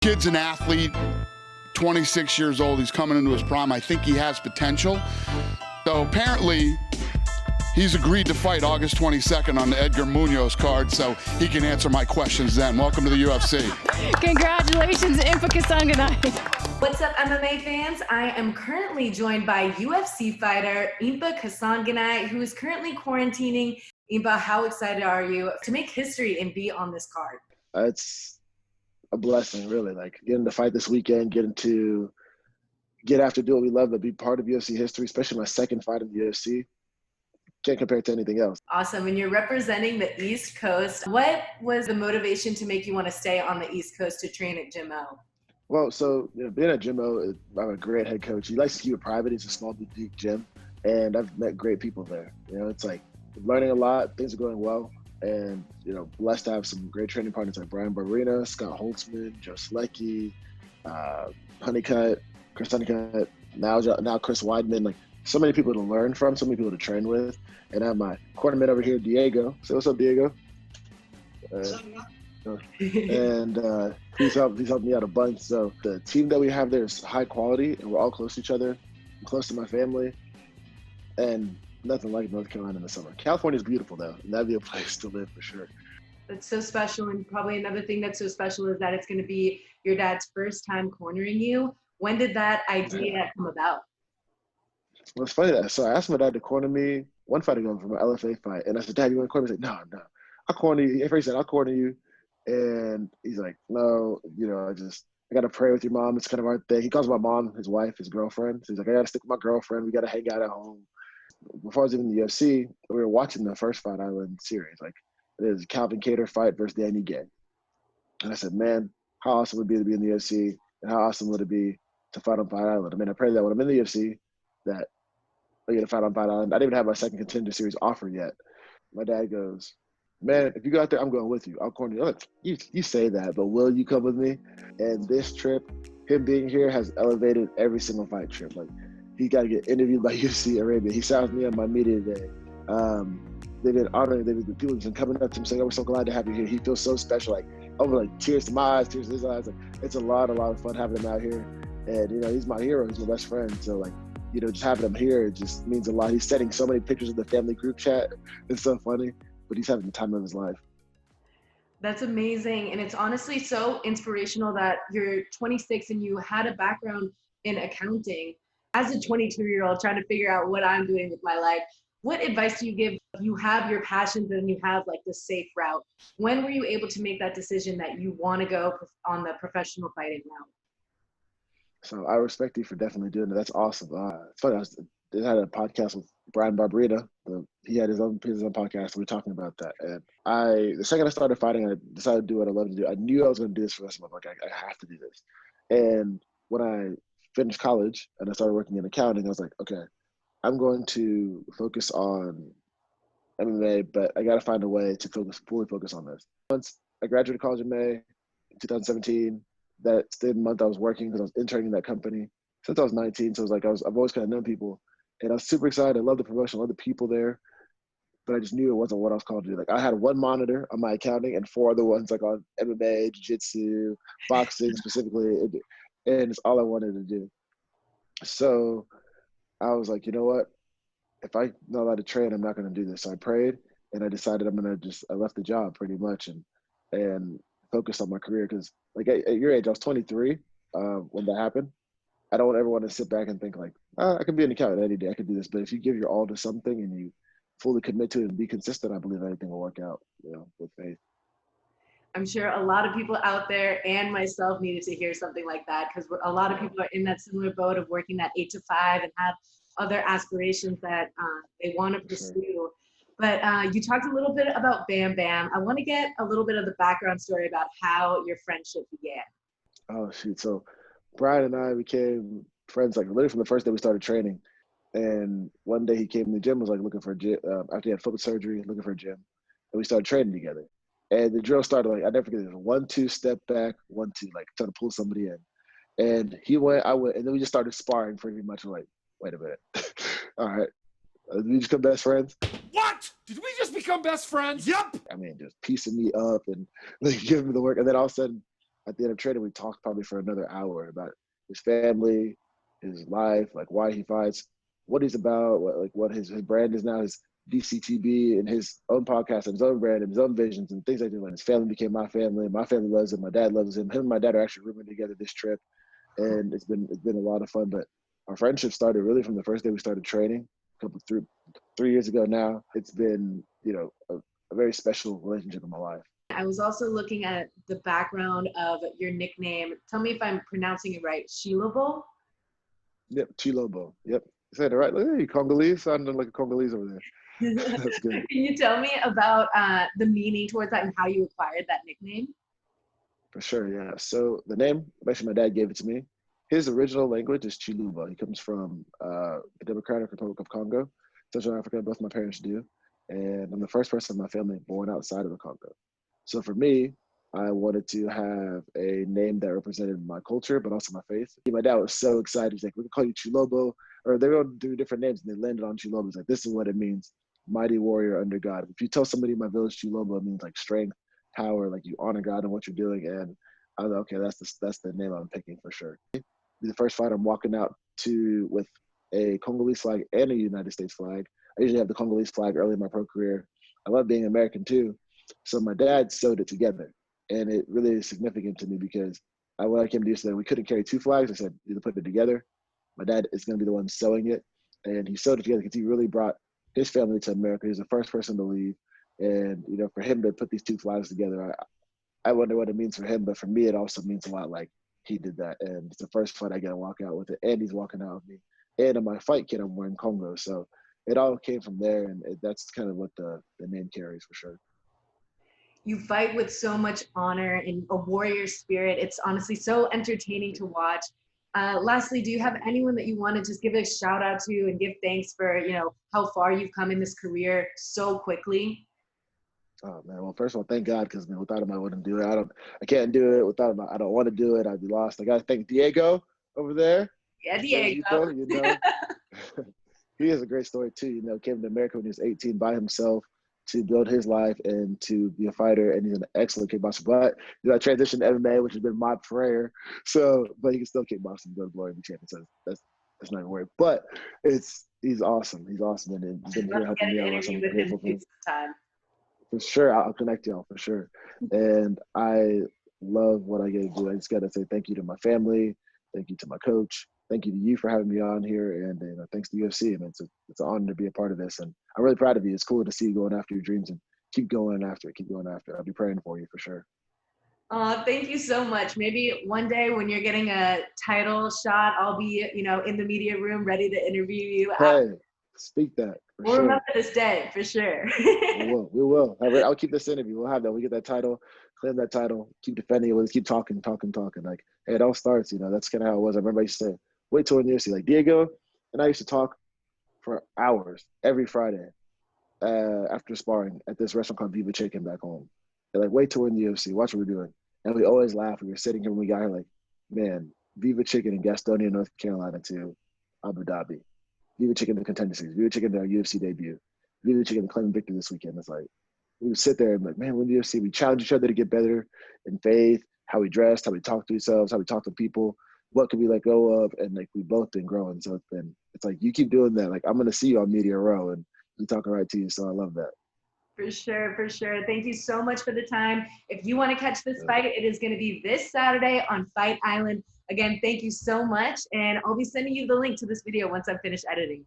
Kid's an athlete, 26 years old. He's coming into his prime. I think he has potential. So apparently, he's agreed to fight August 22nd on the Edgar Munoz card, so he can answer my questions then. Welcome to the UFC. Congratulations, Impa Kasanganay. What's up, MMA fans? I am currently joined by UFC fighter Impa Kasanganay, who is currently quarantining. Impa, how excited are you to make history and be on this card? It's a blessing, really. Like getting to fight this weekend, getting to get after do what we love, but be part of UFC history, especially my second fight in the UFC. Can't compare it to anything else. Awesome. And you're representing the East Coast. What was the motivation to make you want to stay on the East Coast to train at Jim O? Well, so being at Jim O, I have a great head coach. He likes to keep it private. It's a small boutique gym, and I've met great people there. It's like learning a lot. Things are going well, and blessed to have some great training partners like Brian Barberina, Scott Holtzman, Joe Selecki, Honeycutt, Chris Honeycutt, now Chris Weidman. Like so many people to learn from, so many people to train with, and I have my cornerman over here, Diego. Say what's up, Diego. And he's helped me out a bunch. So the team that we have there is high quality, and we're all close to each other. I'm close to my family, and nothing like North Carolina in the summer. California is beautiful though, and that'd be a place to live for sure. That's so special, and probably another thing that's so special is that it's going to be your dad's first time cornering you. When did that idea come about? Well, it's funny that. So I asked my dad to corner me one fight ago from an LFA fight, and I said, "Dad, you want to corner me?" He's like, "No, I'll corner you." He said, "I'll corner you," and he's like, "No, I got to pray with your mom. It's kind of our thing." He calls my mom his wife, his girlfriend. So he's like, "I got to stick with my girlfriend. We got to hang out at home." Before I was even in the UFC, we were watching the first Fight Island series. Like, it was Calvin Kattar fight versus Danny Gay. And I said, man, how awesome would it be to be in the UFC? And how awesome would it be to fight on Fight Island? I mean, I pray that when I'm in the UFC, that I get to fight on Fight Island. I didn't even have my second Contender Series offer yet. My dad goes, man, if you go out there, I'm going with you. I'll corner you. I'm like, you say that, but will you come with me? And this trip, him being here has elevated every single fight trip. Like, he got to get interviewed by UFC Arabia. He sat with me on my media today. They've been honoring, people have been coming up to him saying, "Oh, we're so glad to have you here." He feels so special, like tears to my eyes, tears to his eyes. Like, it's a lot of fun having him out here. And, he's my hero. He's my best friend. So, just having him here, it just means a lot. He's sending so many pictures in the family group chat. It's so funny, but he's having the time of his life. That's amazing. And it's honestly so inspirational that you're 26 and you had a background in accounting. As a 22-year-old trying to figure out what I'm doing with my life, what advice do you give? You have your passions and you have the safe route. When were you able to make that decision that you want to go on the professional fighting route? So I respect you for definitely doing it. That's awesome. It's funny. I had a podcast with Brian Barberina. He had his own podcast. We were talking about that. And the second I started fighting, I decided to do what I love to do. I knew I was going to do this for the rest of my life. I have to do this. And when I finished college and I started working in accounting, I was like, okay, I'm going to focus on MMA, but I got to find a way to fully focus on this. Once I graduated college in May 2017, that's the month I was working because I was interning in that company since I was 19. So it was I've always kind of known people, and I was super excited. I love the promotion, I love the people there, but I just knew it wasn't what I was called to do. I had one monitor on my accounting and four other ones on MMA, jiu-jitsu, boxing specifically, and it's all I wanted to do. So I was like, you know what? If I'm not allowed to train, I'm not going to do this. So I prayed, and I decided I left the job pretty much and focused on my career. Because at your age, I was 23 when that happened. I don't ever want to sit back and think I can be an accountant any day. I can do this. But if you give your all to something and you fully commit to it and be consistent, I believe anything will work out, with faith. I'm sure a lot of people out there and myself needed to hear something like that, because a lot of people are in that similar boat of working that 8 to 5 and have other aspirations that they want to pursue. But you talked a little bit about Bam Bam. I want to get a little bit of the background story about how your friendship began. Oh, shoot. So Brian and I became friends literally from the first day we started training. And one day he came to the gym, was looking for a gym, after he had foot surgery, looking for a gym. And we started training together. And the drill started I never forget it. 1-2 step back, 1-2, trying to pull somebody in. And he went, I went, and then we just started sparring pretty much. We're wait a minute. All right. Did we just become best friends? What? Did we just become best friends? Yep. I mean, just piecing me up and giving me the work. And then all of a sudden, at the end of training, we talked probably for another hour about his family, his life, like why he fights, what he's about, what his brand is now, his DCTB and his own podcast and his own brand and his own visions and things like that. When his family became my family loves him, my dad loves him. Him and my dad are actually rooming together this trip, and it's been a lot of fun. But our friendship started really from the first day we started training, three years ago now. It's been, a very special relationship in my life. I was also looking at the background of your nickname. Tell me if I'm pronouncing it right. Chilobo? Yep, Chilobo. Yep. You said it right. Look, hey, Congolese, sounding like a Congolese over there. That's good. Can you tell me about the meaning towards that and how you acquired that nickname? For sure, yeah. So the name, actually my dad gave it to me. His original language is Chiluba. He comes from the Democratic Republic of Congo, Central Africa. Both my parents do. And I'm the first person in my family born outside of the Congo. So for me, I wanted to have a name that represented my culture, but also my faith. My dad was so excited. He's like, we can call you Chilobo, or they were going to do different names, and they landed on Chilobo. He's like, this is what it means, mighty warrior under God. If you tell somebody in my village Chilobo, it means like strength, power, like you honor God and what you're doing. And I was like, okay, that's the name I'm picking for sure. Be the first fight I'm walking out to with a Congolese flag and a United States flag. I usually have the Congolese flag early in my pro career. I love being American too. So my dad sewed it together. And it really is significant to me because when I came to Houston, we couldn't carry two flags. I said, either put it together. My dad is going to be the one sewing it. And he sewed it together because he really brought his family to America. He was the first person to leave. And, for him to put these two flags together, I wonder what it means for him. But for me, it also means a lot, like he did that. And it's the first fight I get to walk out with it. And he's walking out with me. And in my fight kit, I'm wearing Congo. So it all came from there. And that's kind of what the name carries for sure. You fight with so much honor and a warrior spirit. It's honestly so entertaining to watch. Lastly, do you have anyone that you want to just give a shout out to and give thanks for, how far you've come in this career so quickly? Oh man, well, first of all, thank God, because without him I wouldn't do it. I can't do it without him. I don't want to do it. I'd be lost. I gotta thank Diego over there. Yeah, Diego. He has a great story too. Came to America when he was 18 by himself to build his life and to be a fighter, and he's an excellent kickboxer. But I transitioned to MMA, which has been my prayer. So, but he can still kickbox and go to glory and be champion. So that's not even worried. But he's awesome. He's awesome, and he's been here helping me out. So I'm grateful for him. For sure, I'll connect y'all for sure. And I love what I get to do. I just got to say thank you to my family, thank you to my coach, thank you to you for having me on here, and thanks to UFC. It's an honor to be a part of this, and I'm really proud of you. It's cool to see you going after your dreams and keep going after it. Keep going after it. I'll be praying for you for sure. Thank you so much. Maybe one day when you're getting a title shot, I'll be, in the media room ready to interview you. Hey, speak that. We'll remember this day for sure. We will. I'll keep this interview. We'll have that. We get that title, claim that title, keep defending it. We'll just keep talking. Like, hey, it all starts. That's kind of how it was. I remember I used to say, wait till in the UFC. Like Diego and I used to talk for hours every Friday after sparring at this restaurant called Viva Chicken back home. They're like, wait till we're in the UFC. Watch what we're doing. And we always laugh. We were sitting here when we got here like, man, Viva Chicken in Gastonia, North Carolina to Abu Dhabi. Viva Chicken to Contender Series. Viva Chicken to our UFC debut. Viva Chicken to claim victory this weekend. It's like, we would sit there and like, man, we're in the UFC. We challenge each other to get better in faith, how we dressed, how we talk to ourselves, how we talk to people, what can we let go of, and like we both been growing. So it's like you keep doing that. Like I'm gonna see you on Media Row, and you talking right to you. So I love that. For sure. Thank you so much for the time. If you want to catch this fight, it is going to be this Saturday on Fight Island. Again, thank you so much, and I'll be sending you the link to this video once I'm finished editing it.